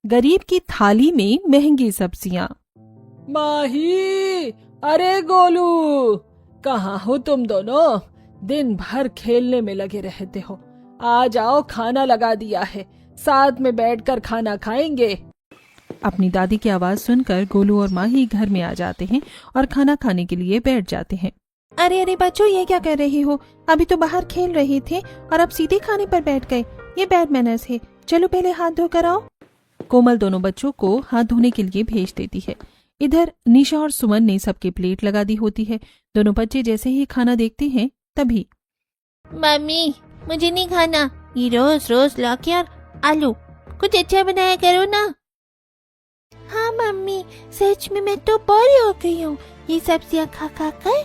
गरीब की थाली में महंगी सब्जियां। माही, अरे गोलू, कहाँ हो तुम दोनों? दिन भर खेलने में लगे रहते हो। आ जाओ, खाना लगा दिया है, साथ में बैठकर खाना खाएंगे। अपनी दादी की आवाज सुनकर गोलू और माही घर में आ जाते हैं और खाना खाने के लिए बैठ जाते हैं। अरे अरे बच्चों, ये क्या कर रही हो? अभी तो बाहर खेल रहे थे और अब सीधे खाने पर बैठ गए। ये बैड मैनर्स है। चलो पहले हाथ धोकर आओ। कोमल दोनों बच्चों को हाथ धोने के लिए भेज देती है। इधर निशा और सुमन ने सबके प्लेट लगा दी होती है। दोनों बच्चे जैसे ही खाना देखते हैं तभी, मम्मी मुझे नहीं खाना, ये रोज रोज लौकी और आलू, कुछ अच्छा बनाया करो ना। हाँ मम्मी, सच में मैं तो बोर हो गई हूँ ये सब्जियाँ खा खा कर।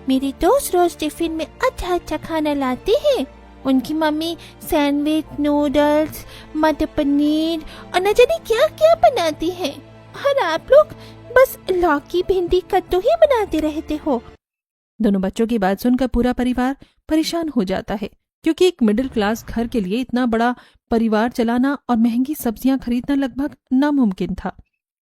मेरी दोस्त रोज टिफिन में अच्छा अच्छा खाना लाती है। उनकी मम्मी सैंडविच, नूडल्स, मटर पनीर और न जाने क्या क्या बनाती है, और आप लोग बस लौकी, भिंडी, कद्दू ही बनाते रहते हो। दोनों बच्चों की बात सुनकर पूरा परिवार परेशान हो जाता है, क्योंकि एक मिडिल क्लास घर के लिए इतना बड़ा परिवार चलाना और महंगी सब्जियां खरीदना लगभग नामुमकिन था।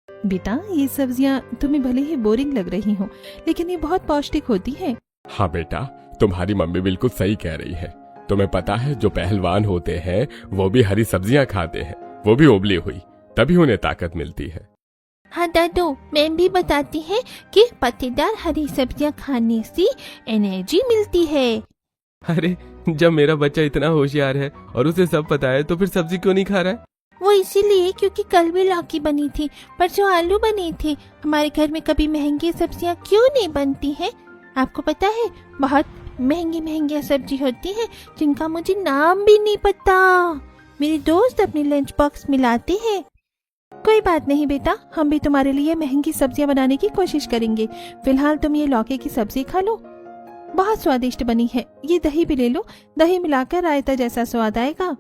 बेटा, ये सब्जियां तुम्हें भले ही बोरिंग लग रही हो, लेकिन ये बहुत पौष्टिक होती है। हाँ बेटा, तुम्हारी मम्मी बिल्कुल सही कह रही है। तुम्हें पता है, जो पहलवान होते हैं वो भी हरी सब्जियां खाते हैं, वो भी उबली हुई, तभी उन्हें ताकत मिलती है। हाँ दादू, मैं भी बताती है कि पत्तेदार हरी सब्जियां खाने से एनर्जी मिलती है। अरे, जब मेरा बच्चा इतना होशियार है और उसे सब पता है तो फिर सब्जी क्यों नहीं खा रहा है? वो इसीलिए क्योंकि कल भी लौकी बनी थी, परसों आलू बने थे। हमारे घर में कभी महंगी सब्जियां क्यों नहीं बनती हैं? आपको पता है, बहुत महंगी महंगी सब्जी होती है जिनका मुझे नाम भी नहीं पता। मेरे दोस्त अपने लंच बॉक्स में लाते हैं। कोई बात नहीं बेटा, हम भी तुम्हारे लिए महंगी सब्जियां बनाने की कोशिश करेंगे। फिलहाल तुम ये लौकी की सब्जी खा लो, बहुत स्वादिष्ट बनी है। ये दही भी ले लो, दही मिलाकर रायता जैसा स्वाद आएगा।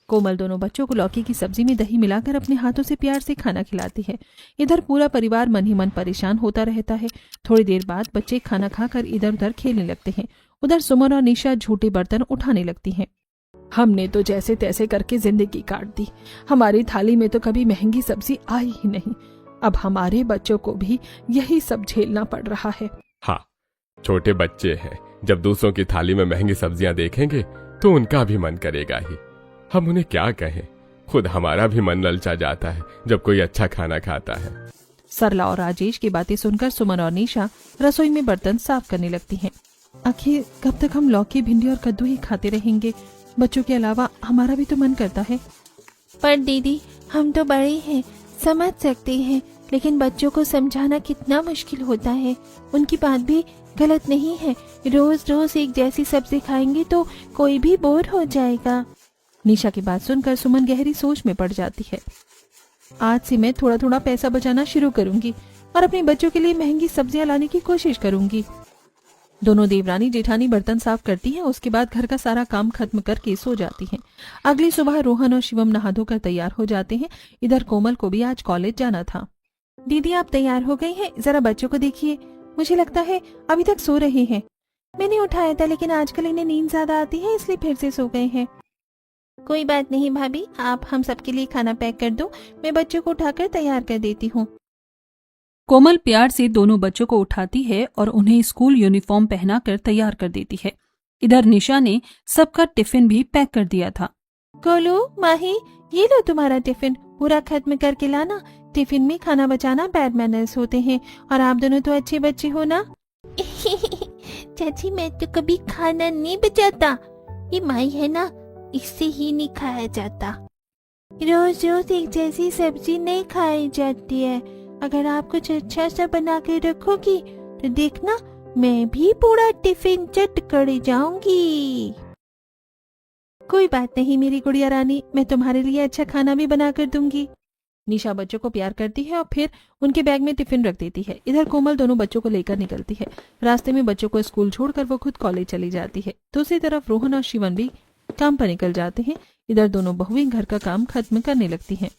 कोमल दोनों बच्चों को लौकी की सब्जी में दही मिलाकर अपने हाथों से प्यार से खाना खिलाती है। इधर पूरा परिवार मन ही मन परेशान होता रहता है। थोड़ी देर बाद बच्चे खाना खाकर इधर उधर खेलने लगते हैं। उधर सुमन और निशा झूठे बर्तन उठाने लगती हैं। हमने तो जैसे तैसे करके जिंदगी काट दी। हमारी थाली में तो कभी महंगी सब्जी आई ही नहीं। अब हमारे बच्चों को भी यही सब झेलना पड़ रहा है। हाँ, छोटे बच्चे हैं, जब दूसरों की थाली में महंगी सब्जियां देखेंगे तो उनका भी मन करेगा ही। हम उन्हें क्या कहें, खुद हमारा भी मन ललचा जाता है जब कोई अच्छा खाना खाता है। सरला और राजेश की बातें सुनकर सुमन और निशा रसोई में बर्तन साफ करने लगती हैं। आखिर कब तक हम लौकी, भिंडी और कद्दू ही खाते रहेंगे? बच्चों के अलावा हमारा भी तो मन करता है। पर दीदी, हम तो बड़े हैं, समझ सकते हैं, लेकिन बच्चों को समझाना कितना मुश्किल होता है। उनकी बात भी गलत नहीं है। रोज रोज एक जैसी सब्जी खाएंगे तो कोई भी बोर हो जाएगा। निशा की बात सुनकर सुमन गहरी सोच में पड़ जाती है। आज से मैं थोड़ा थोड़ा पैसा बचाना शुरू करूंगी और अपने बच्चों के लिए महंगी सब्जियां लाने की कोशिश करूंगी। दोनों देवरानी जेठानी बर्तन साफ करती हैं। उसके बाद घर का सारा काम खत्म करके सो जाती हैं। अगली सुबह रोहन और शिवम नहा धोकर तैयार हो जाते हैं। इधर कोमल को भी आज कॉलेज जाना था। दीदी, आप तैयार हो गई हैं? जरा बच्चों को देखिए, मुझे लगता है अभी तक सो रहे हैं। मैंने उठाया था, लेकिन आजकल इन्हें नींद ज्यादा आती है, इसलिए फिर से सो गए हैं। कोई बात नहीं भाभी, आप हम सबके लिए खाना पैक कर दो, मैं बच्चों को उठाकर तैयार कर देती हूँ। कोमल प्यार से दोनों बच्चों को उठाती है और उन्हें स्कूल यूनिफॉर्म पहनाकर तैयार कर देती है। इधर निशा ने सबका टिफिन भी पैक कर दिया था। गोलू, माही, ये लो तुम्हारा टिफिन, पूरा खत्म करके लाना। टिफिन में खाना बचाना बैड मैनर्स होते हैं, और आप दोनों तो अच्छे बच्चे हो ना। चाची, मैं तो कभी खाना नहीं बचाता, ये माई है ना, इससे ही नहीं खाया जाता। रोज रोज एक जैसी सब्जी नहीं खाई जाती है। अगर आप कुछ अच्छा सा बना के रखोगी तो देखना, मैं भी पूरा टिफिन चट कर जाऊंगी। कोई बात नहीं मेरी गुड़िया रानी, मैं तुम्हारे लिए अच्छा खाना भी बना कर दूंगी। निशा बच्चों को प्यार करती है और फिर उनके बैग में टिफिन रख देती है। इधर कोमल दोनों बच्चों को लेकर निकलती है। रास्ते में बच्चों को स्कूल छोड़कर वो खुद कॉलेज चली जाती है। दूसरी तरफ रोहन और शिवन भी काम पर निकल जाते हैं। इधर दोनों बहुएं घर का काम खत्म करने लगती हैं।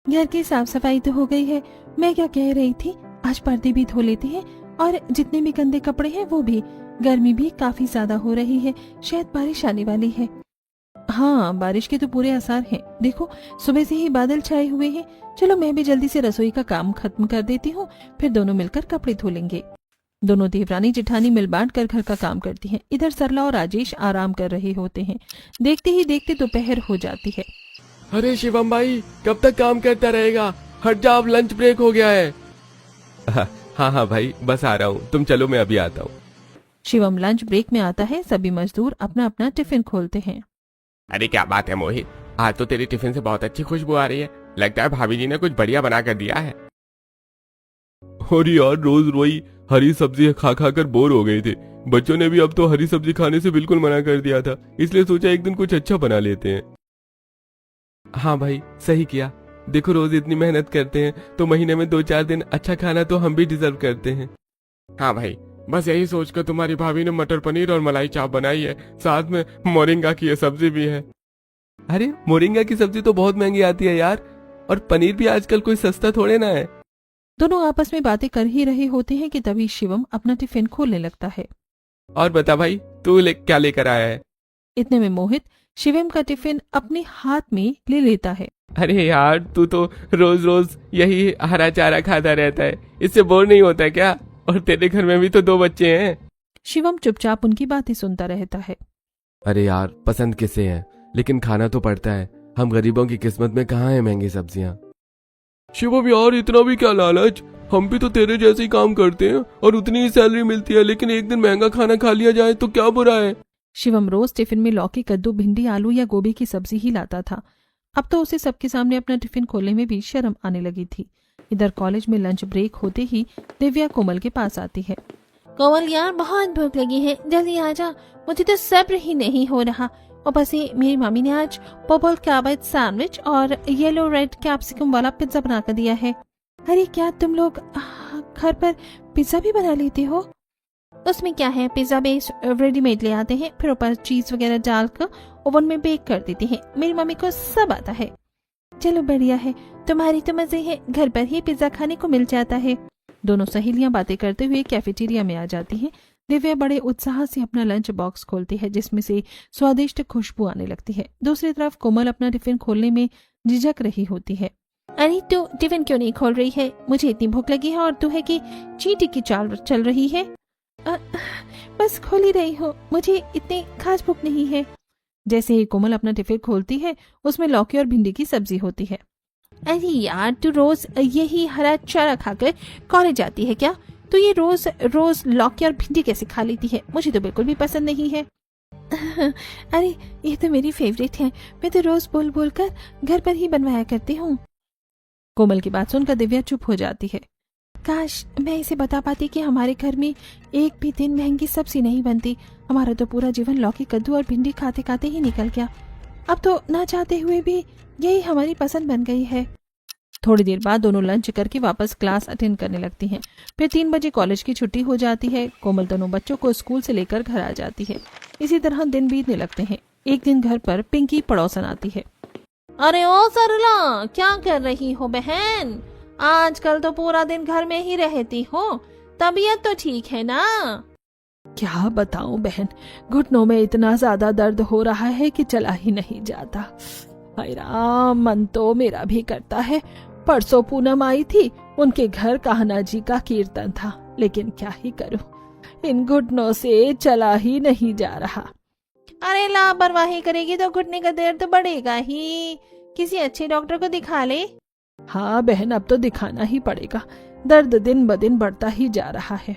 घर की साफ सफाई तो हो गई है। मैं क्या कह रही थी, आज पर्दे भी धो लेते हैं और जितने भी गंदे कपड़े हैं वो भी। गर्मी भी काफी ज्यादा हो रही है, शायद बारिश आने वाली है। हाँ, बारिश के तो पूरे आसार हैं। देखो सुबह से ही बादल छाए हुए हैं। चलो मैं भी जल्दी से रसोई का काम खत्म कर देती हूँ, फिर दोनों मिलकर कपड़े धो लेंगे। दोनों देवरानी जेठानी मिल बांट कर घर का काम करती हैं। इधर सरला और राजेश आराम कर रहे होते हैं। देखते ही देखते दोपहर हो जाती है। अरे शिवम भाई, कब तक काम करता रहेगा? हट जा, अब लंच ब्रेक हो गया है। हाँ भाई, बस आ रहा हूँ, तुम चलो, मैं अभी आता हूँ। शिवम लंच ब्रेक में आता है। सभी मजदूर अपना अपना टिफिन खोलते हैं। अरे क्या बात है मोहित, आज तो तेरी टिफिन से बहुत अच्छी खुशबू आ रही है। लगता है भाभी जी ने कुछ बढ़िया बना कर दिया है। और यार, रोज वही हरी सब्जी खा खा कर बोर हो गए थे। बच्चों ने भी अब तो हरी सब्जी खाने से बिल्कुल मना कर दिया था, इसलिए सोचा एक दिन कुछ अच्छा बना लेते हैं। हाँ भाई, सही किया। देखो रोज इतनी मेहनत करते हैं तो महीने में 2-4 दिन अच्छा खाना तो हम भी डिजर्व करते हैं। हाँ भाई, बस यही सोचकर तुम्हारी भाभी ने मटर पनीर और मलाई चाप बनाई है, साथ में मोरिंगा की ये सब्जी भी है। अरे मोरिंगा की सब्जी तो बहुत महंगी आती है यार, और पनीर भी आजकल कोई सस्ता थोड़े ना है। दोनों आपस में बातें कर ही रहे होते हैं कि तभी शिवम अपना टिफिन खोलने लगता है। और बता भाई, तू क्या लेकर आया है? इतने में मोहित शिवम का टिफिन अपने हाथ में ले लेता है। अरे यार, तू तो रोज रोज यही हरा चारा खाता रहता है, इससे बोर नहीं होता क्या? और तेरे घर में भी तो 2 बच्चे हैं। शिवम चुपचाप उनकी बातें सुनता रहता है। अरे यार, पसंद किसे है, लेकिन खाना तो पड़ता है। हम गरीबों की किस्मत में कहाँ है महंगी सब्जियाँ। शिवम यार, इतना भी क्या लालच? हम भी तो तेरे जैसे ही काम करते हैं और उतनी ही सैलरी मिलती है, लेकिन एक दिन महंगा खाना खा लिया जाए तो क्या बुरा है? शिवम रोज टिफिन में लौकी, कद्दू, भिंडी, आलू या गोभी की सब्जी ही लाता था। अब तो उसे सबके सामने अपना टिफिन खोलने में भी शर्म आने लगी थी। इधर कॉलेज में लंच ब्रेक होते ही दिव्या कोमल के पास आती है। कोमल यार, बहुत भूख लगी है, जल्दी आ जा, मुझे तो सब्र ही नहीं हो रहा। और बस ये मेरी मम्मी ने आज पर्पल कैबेज सैंडविच और येलो रेड कैप्सिकम वाला पिज्जा बना कर दिया है। अरे क्या तुम लोग घर पर पिज्जा भी बना लेते हो? उसमें क्या है, पिज्जा बेस रेडीमेड ले आते हैं, फिर ऊपर चीज वगैरह डालकर ओवन में बेक कर देते हैं। मेरी मम्मी को सब आता है। चलो बढ़िया है, तुम्हारी तो मजे है, घर पर ही पिज्जा खाने को मिल जाता है। दोनों सहेलियां बातें करते हुए कैफेटेरिया में आ जाती हैं। दिव्या बड़े उत्साह से अपना लंच बॉक्स खोलती है, जिसमें से स्वादिष्ट खुशबू आने लगती है। दूसरी तरफ कोमल अपना टिफिन खोलने में झिझक रही होती है। अरे तू टिफिन क्यों नहीं खोल रही है? मुझे इतनी भूख लगी है और तू है कि चींटी की चाल चल रही है। बस खोल ही रही हूँ, मुझे इतनी खास भूख नहीं है। जैसे ही कोमल अपना टिफिन खोलती है, उसमें लौकी और भिंडी की सब्जी होती है। अरे यार, तू रोज यही हरा चारा खाकर कॉलेज जाती है क्या? तो ये रोज रोज लौकी और भिंडी कैसे खा लेती है? मुझे तो बिल्कुल भी पसंद नहीं है। अरे ये तो मेरी फेवरेट है, मैं तो रोज बोल बोल कर घर पर ही बनवाया करती हूँ। कोमल की बात सुनकर दिव्या चुप हो जाती है। काश मैं इसे बता पाती कि हमारे घर में एक भी दिन महंगी सब्जी नहीं बनती। हमारा तो पूरा जीवन लौकी, कद्दू और भिंडी खाते खाते ही निकल गया। अब तो ना चाहते हुए भी यही हमारी पसंद बन गई है। थोड़ी देर बाद दोनों लंच करके वापस क्लास अटेंड करने लगती हैं। फिर 3 बजे कॉलेज की छुट्टी हो जाती है। कोमल दोनों बच्चों को स्कूल से लेकर घर आ जाती है। इसी तरह दिन बीतने लगते हैं। एक दिन घर पर पिंकी पड़ोसन आती है। अरे ओ सरला, क्या कर रही हो बहन? आजकल तो पूरा दिन घर में ही रहती हो, तबीयत तो ठीक है ना? क्या बताऊं बहन, घुटनों में इतना ज्यादा दर्द हो रहा है कि चला ही नहीं जाता। हाय राम, मन तो मेरा भी करता है। परसों पूनम आई थी, उनके घर कान्हा जी का कीर्तन था, लेकिन क्या ही करूं, इन घुटनों से चला ही नहीं जा रहा। अरे लापरवाही करेगी तो घुटने का दर्द बढ़ेगा ही। किसी अच्छे डॉक्टर को दिखा ले। हाँ बहन, अब तो दिखाना ही पड़ेगा, दर्द दिन ब दिन बढ़ता ही जा रहा है।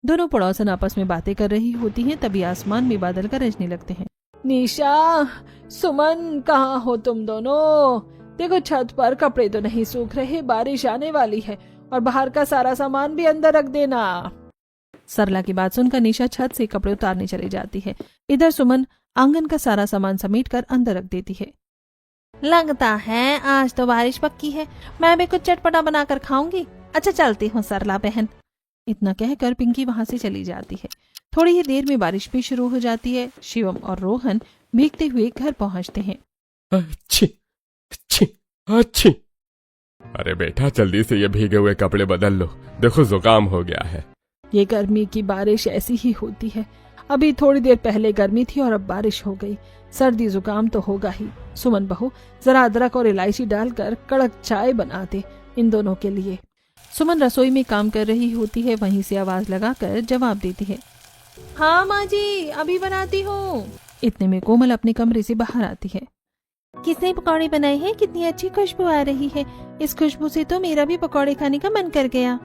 दोनों पड़ोसन आपस में बातें कर रही होती हैं, तभी आसमान में बादल गरजने लगते हैं। निशा, सुमन, कहाँ हो तुम दोनों? देखो छत पर कपड़े तो नहीं सूख रहे, बारिश आने वाली है, और बाहर का सारा सामान भी अंदर रख देना। सरला की बात सुनकर निशा छत से कपड़े उतारने चली जाती है। इधर सुमन आंगन का सारा सामान समेटकर अंदर रख देती है। लगता है आज तो बारिश पक्की है, मैं भी कुछ चटपटा बनाकर खाऊंगी। अच्छा चलती हूँ सरला बहन। इतना कहकर पिंकी वहां से चली जाती है। थोड़ी ही देर में बारिश भी शुरू हो जाती है। शिवम और रोहन भीगते हुए घर पहुंचते हैं। अच्छी अच्छी अच्छी। अरे बेटा, जल्दी से ये भीगे हुए कपड़े बदल लो, देखो जुकाम हो गया है। ये गर्मी की बारिश ऐसी ही होती है। अभी थोड़ी देर पहले गर्मी थी और अब बारिश हो गई। सर्दी जुकाम तो होगा ही। सुमन बहू, जरा अदरक और इलायची डालकर कड़क चाय बना दे इन दोनों के लिए। सुमन रसोई में काम कर रही होती है, वहीं से आवाज लगाकर जवाब देती है, हाँ माँ जी, अभी बनाती हूँ। इतने में कोमल अपने कमरे से बाहर आती है। किसने पकौड़े बनाए हैं? कितनी अच्छी खुशबू आ रही है। इस खुशबू से तो मेरा भी पकौड़े खाने का मन कर गया।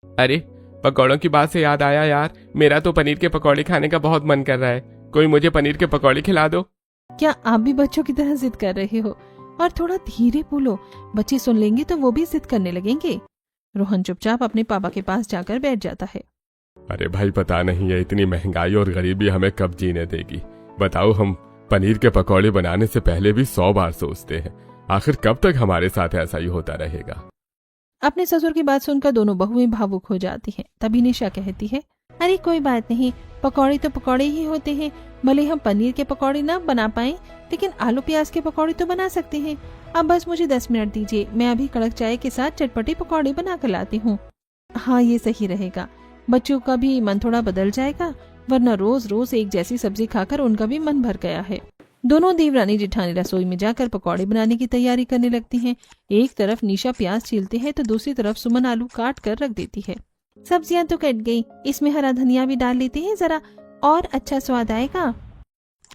अरे पकौड़ों की बात से याद आया यार, मेरा तो पनीर के पकौड़े खाने का बहुत मन कर रहा है। कोई मुझे पनीर के पकौड़े खिला दो। क्या आप भी बच्चों की तरह जिद कर रहे हो? और थोड़ा धीरे बोलो, बच्चे सुन लेंगे तो वो भी जिद करने लगेंगे। रोहन चुपचाप अपने पापा के पास जाकर बैठ जाता है। अरे भाई, पता नहीं है इतनी महंगाई और गरीबी हमें कब जीने देगी। बताओ, हम पनीर के पकौड़े बनाने से पहले भी 100 बार सोचते हैं। आखिर कब तक हमारे साथ ऐसा ही होता रहेगा। अपने ससुर की बात सुनकर दोनों बहुएं भावुक हो जाती हैं। तभी निशा कहती है, अरे कोई बात नहीं, पकौड़े तो पकौड़े ही होते हैं। भले हम पनीर के पकौड़े ना बना पाए, लेकिन आलू प्याज के पकौड़े तो बना सकते हैं। अब बस मुझे 10 मिनट दीजिए, मैं अभी कड़क चाय के साथ चटपटे पकौड़े बना कर लाती हूँ। हाँ, ये सही रहेगा। बच्चों का भी मन थोड़ा बदल जाएगा, वरना रोज रोज एक जैसी सब्जी खाकर उनका भी मन भर गया है। दोनों देवरानी जेठानी रसोई में जाकर पकौड़े बनाने की तैयारी करने लगती हैं। एक तरफ निशा प्याज छीलते हैं तो दूसरी तरफ सुमन आलू काट कर रख देती है। सब्जियां तो कट गई, इसमें हरा धनिया भी डाल लेते हैं, जरा और अच्छा स्वाद आएगा।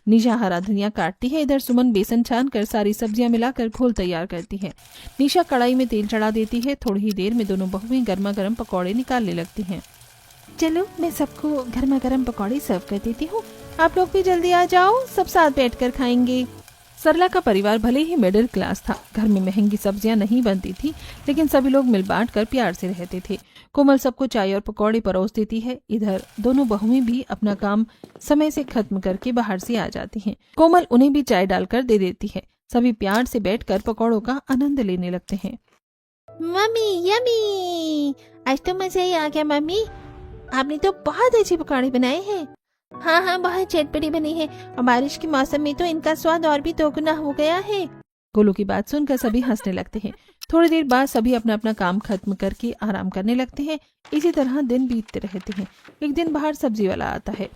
निशा हरा धनिया काटती है, इधर सुमन बेसन छान कर सारी सब्जियां मिलाकर घोल तैयार करती है। निशा कढ़ाई में तेल चढ़ा देती है। थोड़ी ही देर में दोनों बहुएं गर्मा गर्म पकौड़े निकालने लगती हैं। चलो, मैं सबको गर्मा गर्म पकौड़े सर्व कर देती हूँ। आप लोग भी जल्दी आ जाओ, सब साथ बैठकर खाएंगे। सरला का परिवार भले ही मिडिल क्लास था, घर में महंगी सब्जियां नहीं बनती थी, लेकिन सभी लोग मिल बांट कर प्यार से रहते थे। कोमल सबको चाय और पकौड़े परोस देती है। इधर दोनों बहुएं भी अपना काम समय से खत्म करके बाहर से आ जाती हैं। कोमल उन्हें भी चाय डालकर दे देती है। सभी प्यार से बैठकर पकौड़ों का आनंद लेने लगते हैं। मम्मी यम्मी, आज तो मजा ही आ गया। मम्मी, आपने तो बहुत अच्छे पकौड़े बनाए हैं। हाँ हाँ, बहुत चटपटी बनी है और बारिश के मौसम में तो इनका स्वाद और भी दोगुना हो गया है। गोलू की बात सुनकर सभी हंसने लगते हैं। थोड़ी देर बाद सभी अपना अपना काम खत्म करके आराम करने लगते हैं। इसी तरह दिन बीतते रहते हैं। एक दिन बाहर सब्जी वाला आता है।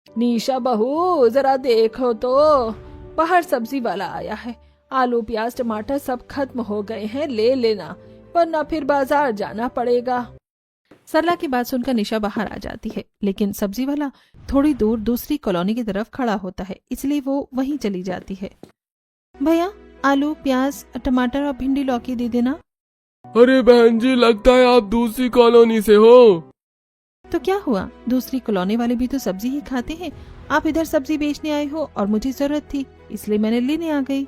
निशा बहू, जरा देखो तो, बाहर सब्जी वाला आया है। आलू प्याज टमाटर सब खत्म हो गए हैं, ले लेना, वरना फिर बाजार जाना पड़ेगा। सरला की बात सुनकर निशा बाहर आ जाती है, लेकिन सब्जी वाला थोड़ी दूर दूसरी कॉलोनी की तरफ खड़ा होता है, इसलिए वो वहीं चली जाती है। भैया, आलू प्याज टमाटर और भिंडी लौकी दे देना। अरे बहन जी, लगता है आप दूसरी कॉलोनी से हो। तो क्या हुआ, दूसरी कॉलोनी वाले भी तो सब्जी ही खाते हैं। आप इधर सब्जी बेचने आए हो और मुझे जरूरत थी, इसलिए मैंने लेने आ गई।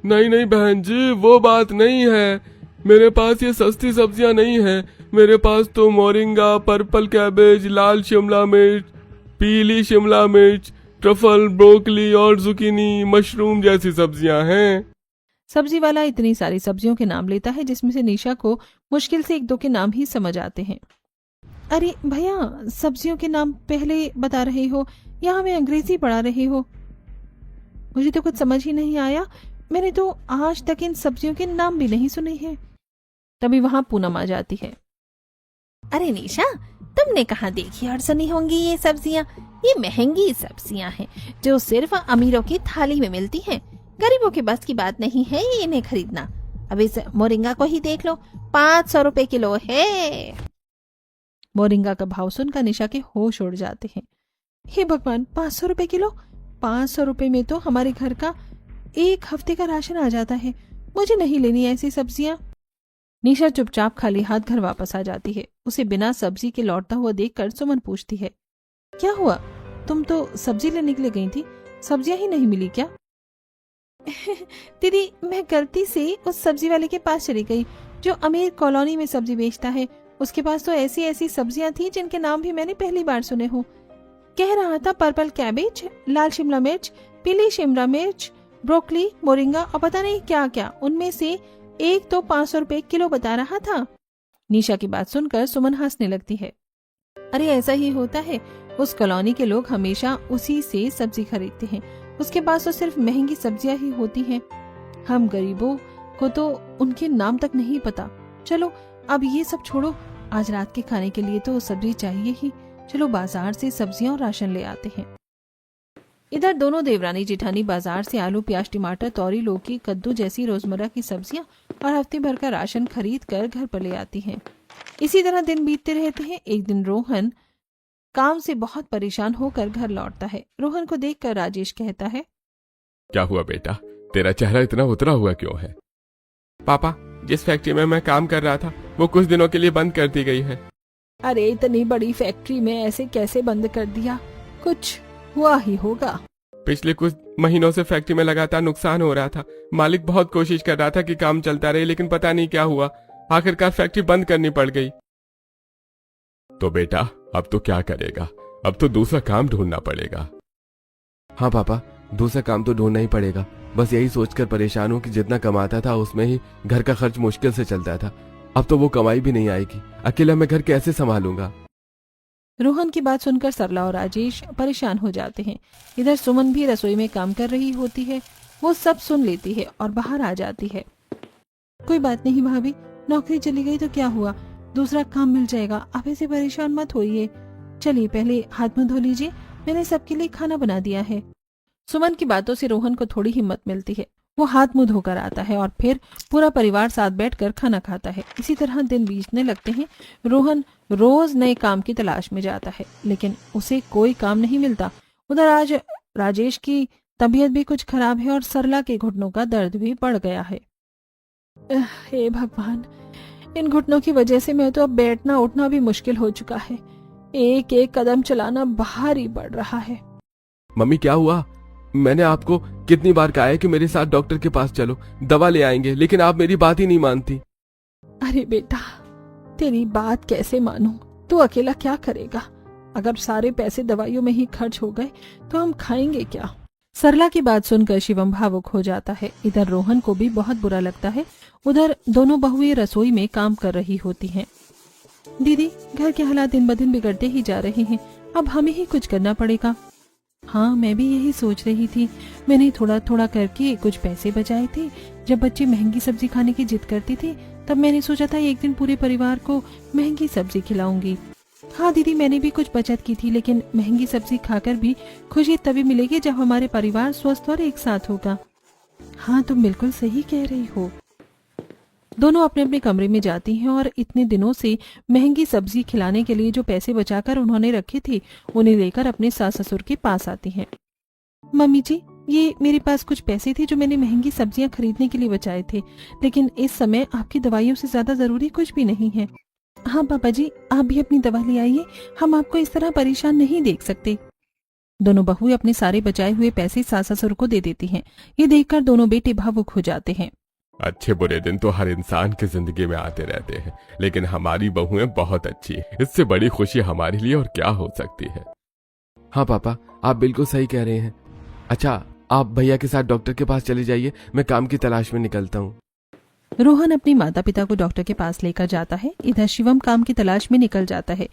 नहीं नहीं बहन जी, वो बात नहीं है। मेरे पास ये सस्ती सब्जियां नहीं है। मेरे पास तो मोरिंगा, पर्पल कैबेज, लाल शिमला मिर्च, पीली शिमला मिर्च, ट्रफल, ब्रोकली और जुकीनी, मशरूम जैसी सब्जियां हैं। सब्जी वाला इतनी सारी सब्जियों के नाम लेता है जिसमें से निशा को मुश्किल से 1-2 के नाम ही समझ आते हैं। अरे भैया, सब्जियों के नाम पहले बता रहे हो या हमें अंग्रेजी पढ़ा रहे हो? मुझे तो कुछ समझ ही नहीं आया। मैंने तो आज तक इन सब्जियों के नाम भी नहीं सुने हैं। तभी वहां पूनम आ जाती है। अरे निशा, तुमने कहाँ देखी और सुनी होंगी ये सब्जियाँ? ये महंगी सब्जियाँ हैं जो सिर्फ अमीरों की थाली में मिलती हैं। गरीबों के बस की बात नहीं है ये इन्हें खरीदना। अब इस मोरिंगा को ही देख लो, 500 रुपए किलो है। मोरिंगा का भाव सुनकर निशा के होश उड़ जाते हैं। हे भगवान, 500 रुपए किलो! 500 रुपए में तो हमारे घर का 1 हफ्ते का राशन आ जाता है। मुझे नहीं लेनी ऐसी सब्जियां। निशा चुपचाप खाली हाथ घर वापस आ जाती है। उसे बिना सब्जी के लौटता हुआ देखकर सुमन पूछती है, क्या हुआ? तुम तो सब्जी लेने के लिए गई थी, सब्जियां ही नहीं मिली क्या? दीदी, मैं गलती से उस सब्जी वाले के पास चली गई जो अमीर कॉलोनी में सब्जी बेचता है। उसके पास तो ऐसी ऐसी सब्जियां थी जिनके नाम भी मैंने पहली बार सुने हो। कह रहा था पर्पल कैबेज, लाल शिमला मिर्च, पीली शिमला मिर्च, ब्रोकली, मोरिंगा और पता नहीं क्या क्या। उनमें से एक तो 500 रुपए किलो बता रहा था। निशा की बात सुनकर सुमन हंसने लगती है। अरे ऐसा ही होता है, उस कॉलोनी के लोग हमेशा उसी से सब्जी खरीदते हैं। उसके पास तो सिर्फ महंगी सब्जियां ही होती हैं। हम गरीबों को तो उनके नाम तक नहीं पता। चलो अब ये सब छोड़ो, आज रात के खाने के लिए तो सब्जी चाहिए ही। चलो बाजार से सब्जियां और राशन ले आते हैं। इधर दोनों देवरानी जेठानी बाजार से आलू प्याज टमाटर तोरी लौकी कद्दू जैसी रोजमर्रा की सब्जियां और हफ्ते भर का राशन खरीद कर घर पर ले आती हैं। इसी तरह दिन बीतते रहते हैं। एक दिन रोहन काम से बहुत परेशान होकर घर लौटता है। रोहन को देखकर राजेश कहता है, क्या हुआ बेटा, तेरा चेहरा इतना उतरा हुआ क्यों है? पापा, जिस फैक्ट्री में मैं काम कर रहा था वो कुछ दिनों के लिए बंद कर दी गई है। अरे इतनी बड़ी फैक्ट्री में ऐसे कैसे बंद कर दिया? कुछ हुआ ही होगा। पिछले कुछ महीनों से फैक्ट्री में लगातार नुकसान हो रहा था। मालिक बहुत कोशिश कर रहा था कि काम चलता रहे, लेकिन पता नहीं क्या हुआ, आखिरकार फैक्ट्री बंद करनी पड़ गई। तो बेटा अब तो क्या करेगा? अब तो दूसरा काम ढूंढना पड़ेगा। हाँ पापा, दूसरा काम तो ढूंढना ही पड़ेगा। बस यही सोचकर परेशान हूँ कि जितना कमाता था उसमें ही घर का खर्च मुश्किल से चलता था। अब तो वो कमाई भी नहीं आएगी। अकेला मैं घर कैसे संभालूंगा? रोहन की बात सुनकर सरला और राजेश परेशान हो जाते हैं। इधर सुमन भी रसोई में काम कर रही होती है। वो सब सुन लेती है और बाहर आ जाती है। कोई बात नहीं भाभी, नौकरी चली गई तो क्या हुआ, दूसरा काम मिल जाएगा, आप ऐसे परेशान मत होइए। चलिए पहले हाथ मुंह धो लीजिए, मैंने सबके लिए खाना बना दिया है। सुमन की बातों से रोहन को थोड़ी हिम्मत मिलती है। वो हाथ मुंह धोकर आता है और फिर पूरा परिवार साथ बैठकर खाना खाता है। इसी तरह दिन बीतने लगते हैं। रोहन रोज नए काम की तलाश में जाता है, लेकिन उसे कोई काम नहीं मिलता। उधर आज राजेश की तबीयत भी कुछ खराब है और सरला के घुटनों का दर्द भी बढ़ गया है। हे भगवान, इन घुटनों की वजह से मैं तो अब बैठना उठना भी मुश्किल हो चुका है। एक एक कदम चलाना भारी पड़ रहा है। मम्मी क्या हुआ? मैंने आपको कितनी बार कहा है कि मेरे साथ डॉक्टर के पास चलो, दवा ले आएंगे, लेकिन आप मेरी बात ही नहीं मानती। अरे बेटा, तेरी बात कैसे मानूं? तू अकेला क्या करेगा? अगर सारे पैसे दवाइयों में ही खर्च हो गए तो हम खाएंगे क्या? सरला की बात सुनकर शिवम भावुक हो जाता है। इधर रोहन को भी बहुत बुरा लगता है। उधर दोनों बहुएं रसोई में काम कर रही होती हैं। दीदी, घर के हालात दिन ब दिन बिगड़ते ही जा रहे हैं, अब हमें ही कुछ करना पड़ेगा। हाँ, मैं भी यही सोच रही थी। मैंने थोड़ा थोड़ा करके कुछ पैसे बचाए थे। जब बच्चे महंगी सब्जी खाने की जिद करते थे तब मैंने सोचा था एक दिन पूरे परिवार को महंगी सब्जी खिलाऊंगी। हाँ दीदी, मैंने भी कुछ बचत की थी, लेकिन महंगी सब्जी खाकर भी खुशी तभी मिलेगी जब हमारे परिवार स्वस्थ और एक साथ होगा। हाँ, तुम बिल्कुल सही कह रही हो। दोनों अपने अपने कमरे में जाती हैं और इतने दिनों से महंगी सब्जी खिलाने के लिए जो पैसे बचाकर उन्होंने रखे थे उन्हें लेकर अपने सास ससुर के पास आती हैं। मम्मी जी, ये मेरे पास कुछ पैसे थे जो मैंने महंगी सब्जियां खरीदने के लिए बचाए थे, लेकिन इस समय आपकी दवाइयों से ज्यादा जरूरी कुछ भी नहीं है। हाँ पापा जी, आप भी अपनी दवा ले आइए, हम आपको इस तरह परेशान नहीं देख सकते। दोनों बहुएं अपने सारे बचाए हुए पैसे सास ससुर को दे देती हैं। ये देखकर दोनों बेटे भावुक हो जाते हैं। अच्छे बुरे दिन तो हर इंसान की जिंदगी में आते रहते हैं, लेकिन हमारी बहुएं बहुत अच्छी है। इससे बड़ी खुशी हमारे लिए और क्या हो सकती है। हाँ पापा, आप बिल्कुल सही कह रहे हैं। अच्छा, आप भैया के साथ डॉक्टर के पास चले जाइए, मैं काम की तलाश में निकलता हूँ। रोहन अपने माता पिता को डॉक्टर के पास लेकर जाता है। इधर शिवम काम की तलाश में निकल जाता है।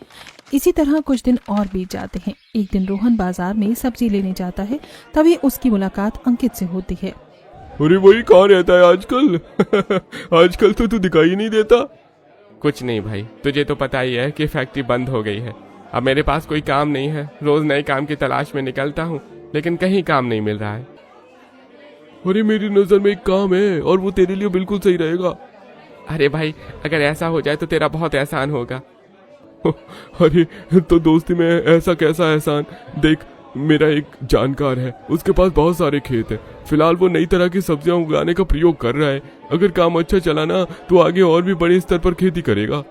इसी तरह कुछ दिन और बीत जाते हैं। एक दिन रोहन बाजार में सब्जी लेने जाता है, तभी उसकी मुलाकात अंकित से होती है। अरे वही कहाँ रहता है आजकल? आजकल तो तू दिखाई नहीं देता। कुछ नहीं भाई, तुझे तो पता ही है कि फैक्ट्री बंद हो गई है। अब मेरे पास कोई काम नहीं है। रोज नए काम की तलाश में निकलता हूँ, लेकिन कहीं काम नहीं मिल रहा है। अरे मेरी नजर में एक काम है और वो तेरे लिए बिल्कुल सही रहेगा। अरे भाई, अगर ऐसा हो जाए तो तेरा बहुत एहसान होगा। अरे तो दोस्ती में ऐसा कैसा एहसान? देख, मेरा एक जानकार है, उसके पास बहुत सारे खेत है। फिलहाल वो नई तरह की सब्जियां उगाने का प्रयोग कर रहा है। अगर काम अच्छा चला ना तो आगे और भी बड़े स्तर पर खेती करेगा।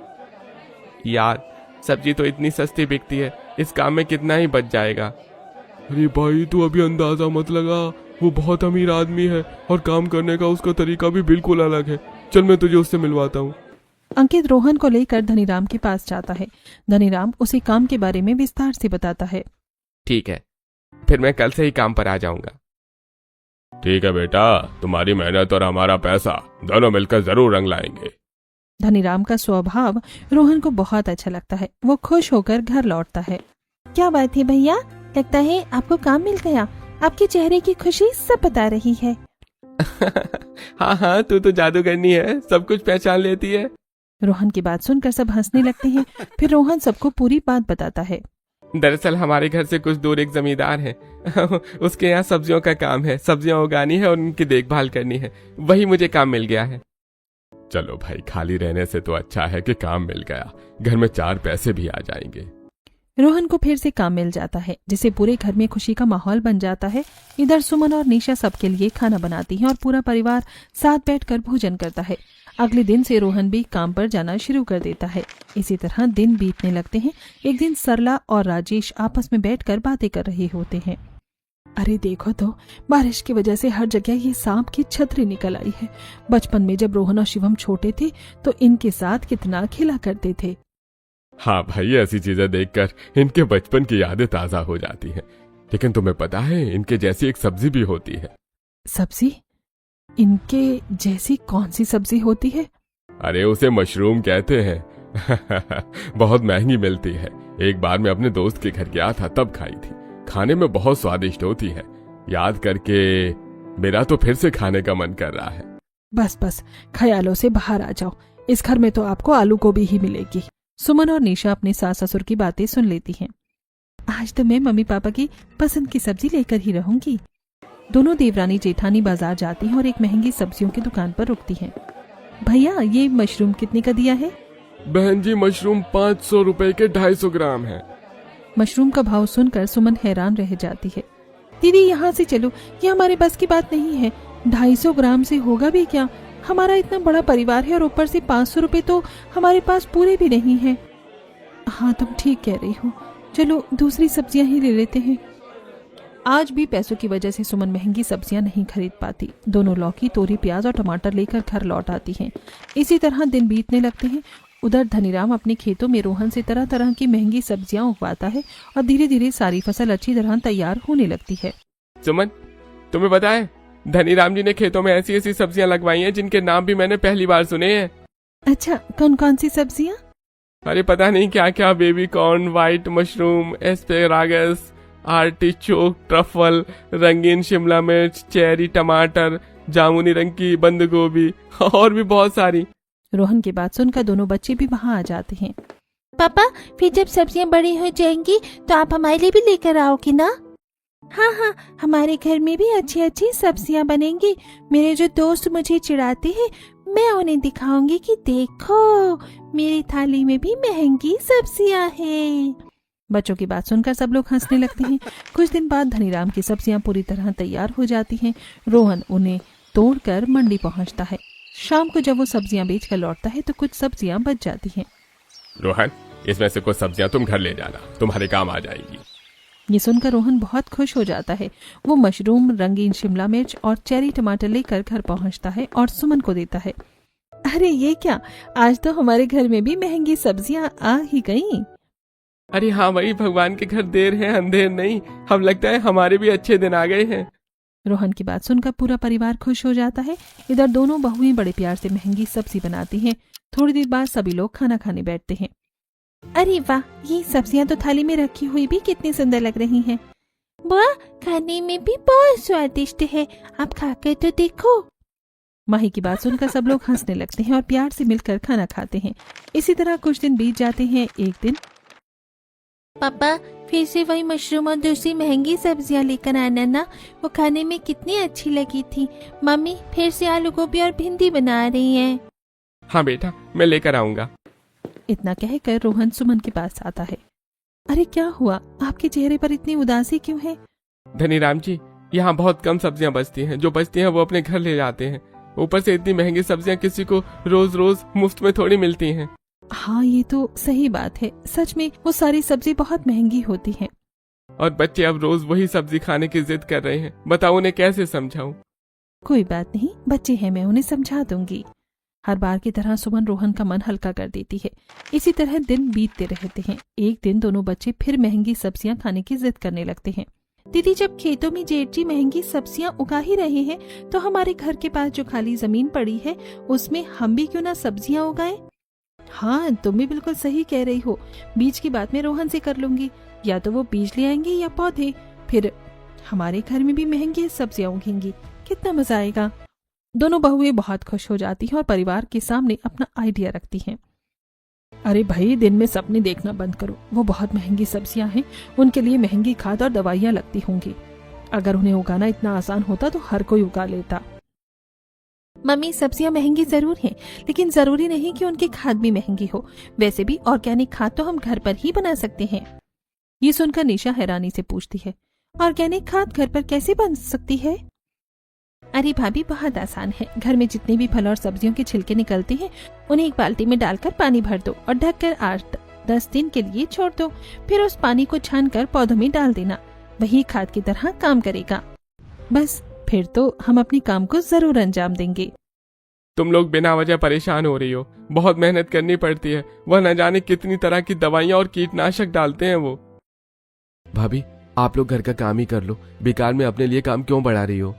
यार, सब्जी तो इतनी सस्ती बिकती है, इस काम में कितना ही बच जाएगा। अरे भाई, तू अभी अंदाजा मत लगा, वो बहुत अमीर आदमी है और काम करने का उसका तरीका भी बिल्कुल अलग है। चल मैं तुझे उससे मिलवाता हूँ। अंकित रोहन को लेकर धनीराम के पास जाता है। धनीराम उसे काम के बारे में विस्तार से बताता है। ठीक है, फिर मैं कल से ही काम पर आ जाऊंगा। ठीक है बेटा, तुम्हारी मेहनत और हमारा पैसा दोनों मिलकर जरूर रंग लाएंगे। धनीराम का स्वभाव रोहन को बहुत अच्छा लगता है। वो खुश होकर घर लौटता है। क्या बात है भैया, लगता है आपको काम मिल गया। आपके चेहरे की खुशी सब बता रही है। हाँ हाँ, तू तो जादूगरनी है, सब कुछ पहचान लेती है। रोहन की बात सुनकर सब हंसने लगते हैं। फिर रोहन सबको पूरी बात बताता है। दरअसल हमारे घर से कुछ दूर एक जमींदार है उसके यहाँ सब्जियों का काम है, सब्जियां उगानी है और उनकी देखभाल करनी है, वही मुझे काम मिल गया है। चलो भाई, खाली रहने से तो अच्छा है कि काम मिल गया, घर में 4 पैसे भी आ जाएंगे। रोहन को फिर से काम मिल जाता है, जिससे पूरे घर में खुशी का माहौल बन जाता है। इधर सुमन और निशा सबके लिए खाना बनाती हैं और पूरा परिवार साथ बैठकर भोजन करता है। अगले दिन से रोहन भी काम पर जाना शुरू कर देता है। इसी तरह दिन बीतने लगते हैं। एक दिन सरला और राजेश आपस में बैठकर बातें कर रहे होते हैं। अरे देखो तो, बारिश की वजह से हर जगह ये सांप की छतरी निकल आई है। बचपन में जब रोहन और शिवम छोटे थे तो इनके साथ कितना खेला करते थे। हाँ भाई, ऐसी चीजें देखकर इनके बचपन की यादें ताजा हो जाती हैं। लेकिन तुम्हें पता है, इनके जैसी एक सब्जी भी होती है। सब्जी? इनके जैसी कौन सी सब्जी होती है? अरे उसे मशरूम कहते हैं बहुत महंगी मिलती है। एक बार मैं अपने दोस्त के घर गया था, तब खाई थी। खाने में बहुत स्वादिष्ट होती है। याद करके मेरा तो फिर से खाने का मन कर रहा है। बस बस, ख्यालों से बाहर आ जाओ। इस घर में तो आपको आलू गोभी ही मिलेगी। सुमन और निशा अपने सास ससुर की बातें सुन लेती हैं। आज तो मैं मम्मी पापा की पसंद की सब्जी लेकर ही रहूंगी। दोनों देवरानी जेठानी बाजार जाती हैं और एक महंगी सब्जियों की दुकान पर रुकती हैं। भैया, ये मशरूम कितने का दिया है? बहन जी, मशरूम 500 रुपए के 250 ग्राम है। मशरूम का भाव सुनकर सुमन हैरान रह जाती है। दीदी, यहाँ से चलो, ये हमारे बस की बात नहीं है। 250 ग्राम से होगा भी क्या? हमारा इतना बड़ा परिवार है और ऊपर से 500 रुपए तो हमारे पास पूरे भी नहीं है। हाँ, तुम ठीक कह रही हो। चलो दूसरी सब्जियां ही ले लेते हैं। आज भी पैसों की वजह से सुमन महंगी सब्जियां नहीं खरीद पाती। दोनों लौकी, तोरी, प्याज और टमाटर लेकर घर लौट आती हैं। इसी तरह दिन बीतने लगते हैं। उधर धनीराम अपने खेतों में रोहन से तरह तरह की महंगी सब्जियां उगवाता है और धीरे धीरे सारी फसल अच्छी तरह तैयार होने लगती है। सुमन, तुम्हें पता है, धनीराम जी ने खेतों में ऐसी ऐसी सब्जियां लगवाई हैं जिनके नाम भी मैंने पहली बार सुने हैं। अच्छा, कौन कौन सी सब्जियां? अरे पता नहीं क्या क्या, baby corn, white mushroom, asparagus, artichoke, truffle, रंगीन शिमला मिर्च, चेरी टमाटर, जामुनी रंग की बंद गोभी और भी बहुत सारी। रोहन की बात सुनकर दोनों बच्चे भी वहाँ आ जाते हैं। पापा, फिर जब सब्जियां बड़ी हो जाएंगी तो आप हमारे लिए भी लेकर आओगे ना? हाँ हाँ, हमारे घर में भी अच्छी अच्छी सब्जियां बनेंगी। मेरे जो दोस्त मुझे चिढ़ाते हैं, मैं उन्हें दिखाऊंगी कि देखो, मेरी थाली में भी महंगी सब्जियां हैं। बच्चों की बात सुनकर सब लोग हंसने लगते हैं। कुछ दिन बाद धनीराम की सब्जियां पूरी तरह तैयार हो जाती हैं। रोहन उन्हें तोड़कर मंडी पहुंचता है। शाम को जब वो सब्जियां बेचकर लौटता है तो कुछ सब्जियां बच जाती हैं। रोहन, इसमें से कुछ सब्जियां तुम घर ले जाना, तुम्हारे काम आ जाएगी। ये सुनकर रोहन बहुत खुश हो जाता है। वो मशरूम, रंगीन शिमला मिर्च और चेरी टमाटर लेकर घर पहुंचता है और सुमन को देता है। अरे ये क्या, आज तो हमारे घर में भी महंगी सब्जियां आ ही गईं। अरे हाँ भाई, भगवान के घर देर है अंधेर नहीं। हम लगता है हमारे भी अच्छे दिन आ गए हैं। रोहन की बात सुनकर पूरा परिवार खुश हो जाता है। इधर दोनों बहुएं बड़े प्यार से महंगी सब्जी बनाती हैं। थोड़ी देर बाद सभी लोग खाना खाने बैठते हैं। अरे वाह, ये सब्जियां तो थाली में रखी हुई भी कितनी सुंदर लग रही हैं। वाह, खाने में भी बहुत स्वादिष्ट है, आप खाकर तो देखो। माही की बात सुनकर सब लोग हंसने लगते हैं और प्यार से मिलकर खाना खाते हैं। इसी तरह कुछ दिन बीत जाते हैं। एक दिन, पापा, फिर से वही मशरूम और दूसरी महंगी सब्जियां लेकर आना ना, वो खाने में कितनी अच्छी लगी थी। मम्मी फिर से आलू गोभी और भिंडी बना रही हैं। हाँ बेटा, मैं लेकर आऊंगा। इतना कहकर रोहन सुमन के पास आता है। अरे क्या हुआ, आपके चेहरे पर इतनी उदासी क्यों है? धनीराम जी, यहाँ बहुत कम सब्जियां बचती हैं। जो बचती हैं वो अपने घर ले जाते हैं। ऊपर से इतनी महंगी सब्जियां किसी को रोज रोज मुफ्त में थोड़ी मिलती हैं। हाँ, ये तो सही बात है। सच में वो सारी सब्जी बहुत महंगी होती है। और बच्चे अब रोज वही सब्जी खाने की जिद कर रहे हैं। बताओ उन्हें कैसे समझाऊं? कोई बात नहीं, बच्चे हैं, मैं उन्हें समझा दूंगी। हर बार की तरह सुमन रोहन का मन हल्का कर देती है। इसी तरह दिन बीतते रहते हैं। एक दिन दोनों बच्चे फिर महंगी सब्जियां खाने की जिद करने लगते हैं। दीदी, जब खेतों में जेठ जी महंगी सब्जियां उगा ही रहे हैं तो हमारे घर के पास जो खाली जमीन पड़ी है उसमें हम भी क्यों ना सब्जियां उगाएं? हाँ, तुम भी बिल्कुल सही कह रही हो। बीज की बात मैं रोहन से कर लूंगी। या तो वो बीज ले आएंगे या पौधे, फिर हमारे घर में भी महंगी सब्जियां उगेंगी। कितना मजा आएगा। दोनों बहुएं बहुत खुश हो जाती हैं और परिवार के सामने अपना आइडिया रखती हैं। अरे भाई, दिन में सपने देखना बंद करो। वो बहुत महंगी सब्जियां हैं, उनके लिए महंगी खाद और दवाइयां लगती होंगी। अगर उन्हें उगाना इतना आसान होता तो हर कोई उगा लेता। मम्मी, सब्जियां महंगी जरूर हैं, लेकिन जरूरी नहीं कि उनकी खाद भी महंगी हो। वैसे भी ऑर्गेनिक खाद तो हम घर पर ही बना सकते हैं। ये सुनकर निशा हैरानी से पूछती है, ऑर्गेनिक खाद घर पर कैसे बन सकती है? अरे भाभी, बहुत आसान है। घर में जितने भी फल और सब्जियों के छिलके निकलते हैं, उन्हें एक बाल्टी में डालकर पानी भर दो और ढककर 8-10 दिन के लिए छोड़ दो। फिर उस पानी को छानकर पौधों में डाल देना। वही खाद की तरह काम करेगा। बस, फिर तो हम अपनी काम को जरूर अंजाम देंगे। तुम लोग बिना वजह परेशान हो रही हो। बहुत मेहनत करनी पड़ती है, वह न जाने कितनी तरह की दवाइयाँ और कीटनाशक डालते हैं वो। भाभी, आप लोग घर का काम ही कर लो, बेकार में अपने लिए काम क्यों बढ़ा रही हो?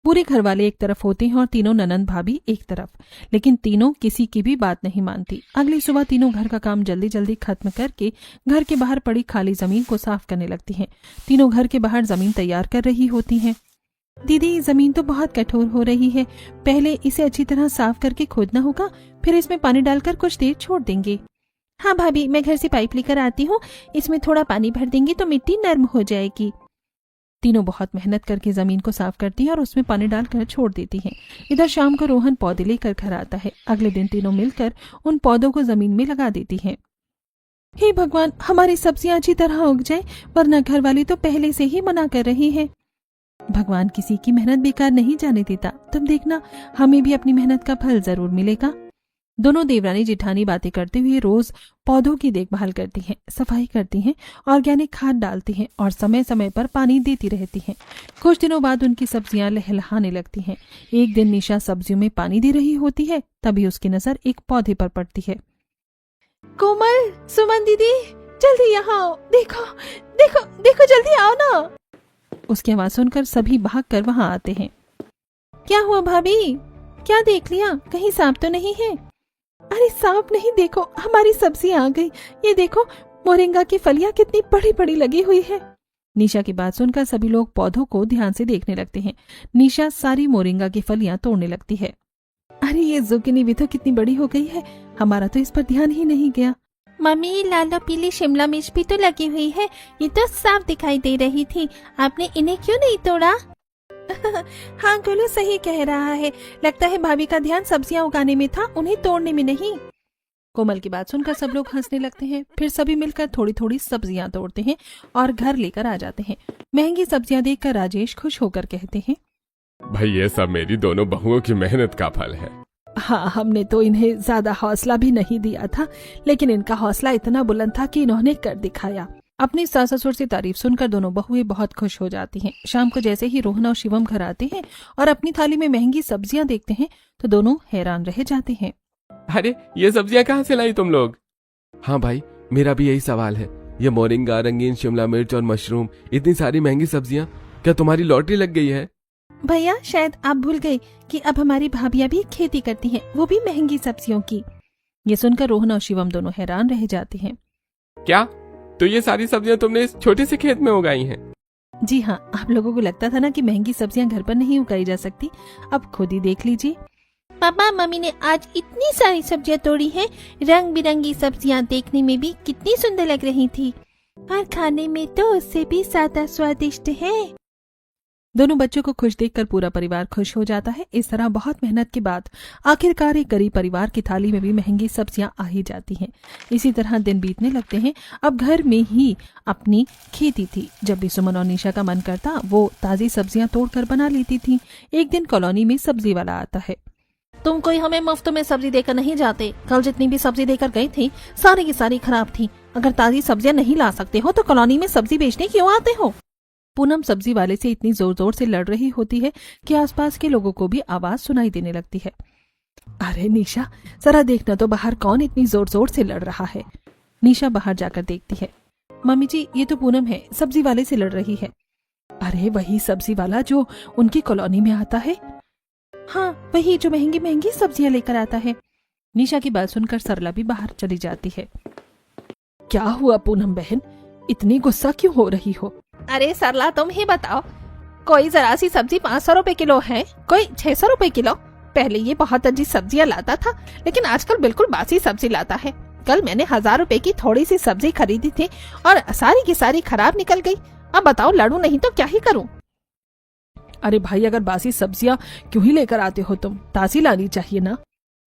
पूरे घर वाले एक तरफ होते हैं और तीनों ननंद भाभी एक तरफ, लेकिन तीनों किसी की भी बात नहीं मानती। अगली सुबह तीनों घर का काम जल्दी जल्दी खत्म करके घर के बाहर पड़ी खाली जमीन को साफ करने लगती हैं। तीनों घर के बाहर जमीन तैयार कर रही होती हैं। दीदी, जमीन तो बहुत कठोर हो रही है। पहले इसे अच्छी तरह साफ करके खोदना होगा, फिर इसमें पानी डालकर कुछ देर छोड़ देंगे। हाँ भाभी, मैं घर से पाइप लेकर आती हूँ। इसमें थोड़ा पानी भर देंगे तो मिट्टी नर्म हो जाएगी। तीनों बहुत मेहनत करके जमीन को साफ करती हैं और उसमें पानी डालकर छोड़ देती हैं। इधर शाम को रोहन पौधे लेकर घर आता है। अगले दिन तीनों मिलकर उन पौधों को जमीन में लगा देती हैं। हे भगवान, हमारी सब्जियां अच्छी तरह उग जाए, वरना घर वाली तो पहले से ही मना कर रही है। भगवान किसी की मेहनत बेकार नहीं जाने देता। तुम देखना, हमें भी अपनी मेहनत का फल जरूर मिलेगा। दोनों देवरानी जिठानी बातें करते हुए रोज पौधों की देखभाल करती हैं, सफाई करती हैं, ऑर्गेनिक खाद डालती हैं और समय समय पर पानी देती रहती हैं। कुछ दिनों बाद उनकी सब्जियां लहलहाने लगती हैं। एक दिन निशा सब्जियों में पानी दे रही होती है, तभी उसकी नजर एक पौधे पर पड़ती है। कोमल, सुमन दीदी, जल्दी यहाँ आओ। देखो देखो देखो, जल्दी आओ ना। उसकी आवाज सुनकर सभी भागकर वहां आते हैं। क्या हुआ भाभी? क्या देख लिया? कहीं सांप तो नहीं है? अरे सांप नहीं, देखो हमारी सब्जी आ गई। ये देखो, मोरिंगा की फलियां कितनी बड़ी बड़ी लगी हुई है। निशा की बात सुनकर सभी लोग पौधों को ध्यान से देखने लगते हैं। निशा सारी मोरिंगा की फलियां तोड़ने लगती है। अरे ये जुकिनी भी तो कितनी बड़ी हो गई है, हमारा तो इस पर ध्यान ही नहीं गया। मम्मी, ये लाल और पीली शिमला मिर्च भी तो लगी हुई है। ये तो साफ दिखाई दे रही थी। आपने इन्हें क्यों नहीं तोड़ा? हाँ, गोलू सही कह रहा है। लगता है भाभी का ध्यान सब्जियां उगाने में था, उन्हें तोड़ने में नहीं। कोमल की बात सुनकर सब लोग हंसने लगते हैं। फिर सभी मिलकर थोड़ी थोड़ी सब्जियां तोड़ते हैं और घर लेकर आ जाते हैं। महंगी सब्जियां देखकर राजेश खुश होकर कहते हैं, भाई ये सब मेरी दोनों बहुओं की मेहनत का फल है। हाँ, हमने तो इन्हें ज्यादा हौसला भी नहीं दिया था, लेकिन इनका हौसला इतना बुलंद था कि इन्होंने कर दिखाया। अपने सास ससुर से तारीफ सुनकर दोनों बहुएं बहुत खुश हो जाती हैं। शाम को जैसे ही रोहन और शिवम घर आते हैं और अपनी थाली में महंगी सब्जियां देखते हैं तो दोनों हैरान रह जाते हैं। अरे ये सब्जियां कहाँ से लाई तुम लोग? हाँ भाई, मेरा भी यही सवाल है। ये मोरिंगा, रंगीन शिमला मिर्च और मशरूम, इतनी सारी महंगी सब्जियां, क्या तुम्हारी लॉटरी लग गई है? भैया, शायद आप भूल गए कि अब हमारी भाभियां भी खेती करती हैं, वो भी महंगी सब्जियों की। ये सुनकर रोहन और शिवम दोनों हैरान रह जाते हैं। क्या? तो ये सारी सब्जियां तुमने इस छोटे से खेत में उगाई हैं? जी हाँ, आप लोगों को लगता था ना कि महंगी सब्जियां घर पर नहीं उगाई जा सकती, अब खुद ही देख लीजिए। पापा, मम्मी ने आज इतनी सारी सब्जियां तोड़ी हैं। रंग बिरंगी सब्जियां देखने में भी कितनी सुंदर लग रही थी और खाने में तो उससे भी ज्यादा स्वादिष्ट है। दोनों बच्चों को खुश देखकर पूरा परिवार खुश हो जाता है। इस तरह बहुत मेहनत के बाद आखिरकार एक गरीब परिवार की थाली में भी महंगी सब्जियां आ ही जाती हैं। इसी तरह दिन बीतने लगते हैं। अब घर में ही अपनी खेती थी। जब भी सुमन और निशा का मन करता, वो ताजी सब्जियां तोड़कर बना लेती थी। एक दिन कॉलोनी में सब्जी वाला आता है। तुम कोई हमें मुफ्त में सब्जी देकर नहीं जाते। कल जितनी भी सब्जी देकर गई थी, सारी की सारी खराब थी। अगर ताजी सब्जियां नहीं ला सकते हो तो कॉलोनी में सब्जी बेचने क्यों आते हो? पूनम सब्जी वाले से इतनी जोर जोर से लड़ रही होती है कि आसपास के लोगों को भी आवाज सुनाई देने लगती है। अरे निशा, जरा देखना तो बाहर कौन इतनी जोर जोर से लड़ रहा है। निशा बाहर जाकर देखती है। मम्मी जी, ये तो पूनम है, सब्जी वाले से लड़ रही है। अरे वही सब्जी वाला जो उनकी कॉलोनी में आता है? हाँ, वही जो महंगी महंगी सब्जियां लेकर आता है। निशा की बात सुनकर सरला भी बाहर चली जाती है। क्या हुआ पूनम बहन, इतनी गुस्सा क्यों हो रही हो? अरे सरला, तुम ही बताओ, कोई जरा सी सब्जी 500 रुपए किलो है, कोई 600 रुपए किलो। पहले ये बहुत अच्छी सब्जियां लाता था, लेकिन आजकल बिल्कुल बासी सब्जी लाता है। कल मैंने 1000 रुपए की थोड़ी सी सब्जी खरीदी थी और सारी की सारी खराब निकल गई। अब बताओ लड़ू नहीं तो क्या ही करूं। अरे भाई, अगर बासी सब्जियां क्यों ही लेकर आते हो तुम? ताजी लानी चाहिए ना।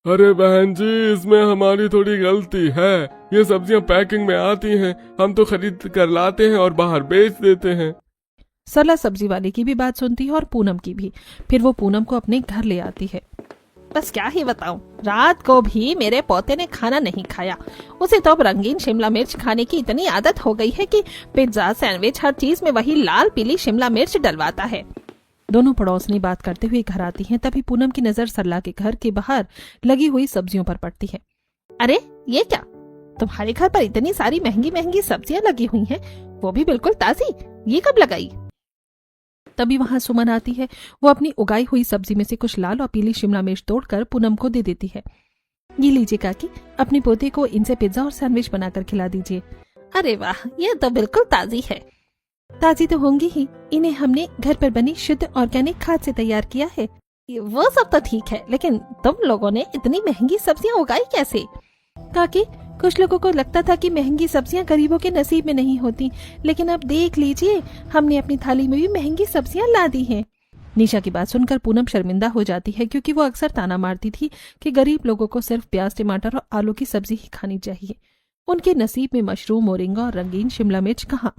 अरे बहन जी, इसमें हमारी थोड़ी गलती है। ये सब्जियां पैकिंग में आती हैं, हम तो खरीद कर लाते हैं और बाहर बेच देते हैं। सरला सब्जी वाले की भी बात सुनती है और पूनम की भी। फिर वो पूनम को अपने घर ले आती है। बस क्या ही बताऊं, रात को भी मेरे पोते ने खाना नहीं खाया। उसे तो अब रंगीन शिमला मिर्च खाने की इतनी आदत हो गई है कि पिज्जा, सैंडविच, हर चीज में वही लाल पीली शिमला मिर्च डलवाता है। दोनों पड़ोसनी बात करते हुए घर आती हैं। तभी पूनम की नजर सरला के घर के बाहर लगी हुई सब्जियों पर पड़ती है। अरे ये क्या, तुम्हारे घर पर इतनी सारी महंगी महंगी सब्जियां लगी हुई हैं, वो भी बिल्कुल ताजी, ये कब लगाई? तभी वहां सुमन आती है। वो अपनी उगाई हुई सब्जी में से कुछ लाल और पीली शिमला मिर्च तोड़कर पूनम को दे देती है। ये लीजिए काकी, अपने पोते को इनसे पिज्जा और सैंडविच बनाकर खिला दीजिए। अरे वाह, ये तो बिल्कुल ताजी है। ताजी तो होंगी ही, इन्हें हमने घर पर बनी शुद्ध ऑर्गेनिक खाद से तैयार किया है। वो सब तो ठीक है, लेकिन तुम लोगों ने इतनी महंगी सब्जियां उगाई कैसे? काकी, कुछ लोगों को लगता था कि महंगी सब्जियां गरीबों के नसीब में नहीं होती, लेकिन अब देख लीजिए, हमने अपनी थाली में भी महंगी सब्जियां ला दी हैं। निशा की बात सुनकर पूनम शर्मिंदा हो जाती है, क्योंकि वो अक्सर ताना मारती थी कि गरीब लोगों को सिर्फ प्याज, टमाटर और आलू की सब्जी ही खानी चाहिए। उनके नसीब में मशरूम, मोरिंगा और रंगीन शिमला मिर्च कहाँ?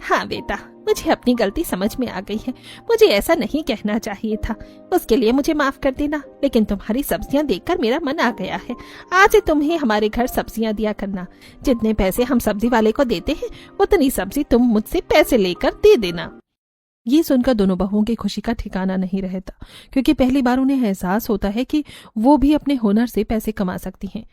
हाँ बेटा, मुझे अपनी गलती समझ में आ गई है। मुझे ऐसा नहीं कहना चाहिए था। उसके लिए मुझे माफ कर देना। लेकिन तुम्हारी सब्जियां देखकर मेरा मन आ गया है। आज से तुम्हें हमारे घर सब्जियां दिया करना। जितने पैसे हम सब्जी वाले को देते हैं, उतनी सब्जी तुम मुझसे पैसे लेकर दे देना। ये सुनकर दोनों बहुओं की खुशी का ठिकाना नहीं रहता, क्योंकि पहली बार उन्हें एहसास होता है कि वो भी अपने हुनर से पैसे कमा सकती हैं।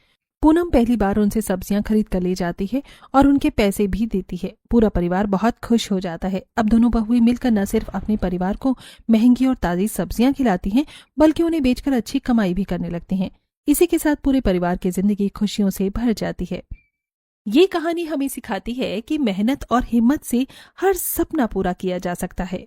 पूनम पहली बार उनसे सब्जियां खरीद कर ले जाती है और उनके पैसे भी देती है। पूरा परिवार बहुत खुश हो जाता है। अब दोनों बहुएं मिलकर न सिर्फ अपने परिवार को महंगी और ताजी सब्जियां खिलाती हैं, बल्कि उन्हें बेचकर अच्छी कमाई भी करने लगती हैं। इसी के साथ पूरे परिवार की जिंदगी खुशियों से भर जाती है। ये कहानी हमें सिखाती है कि मेहनत और हिम्मत से हर सपना पूरा किया जा सकता है।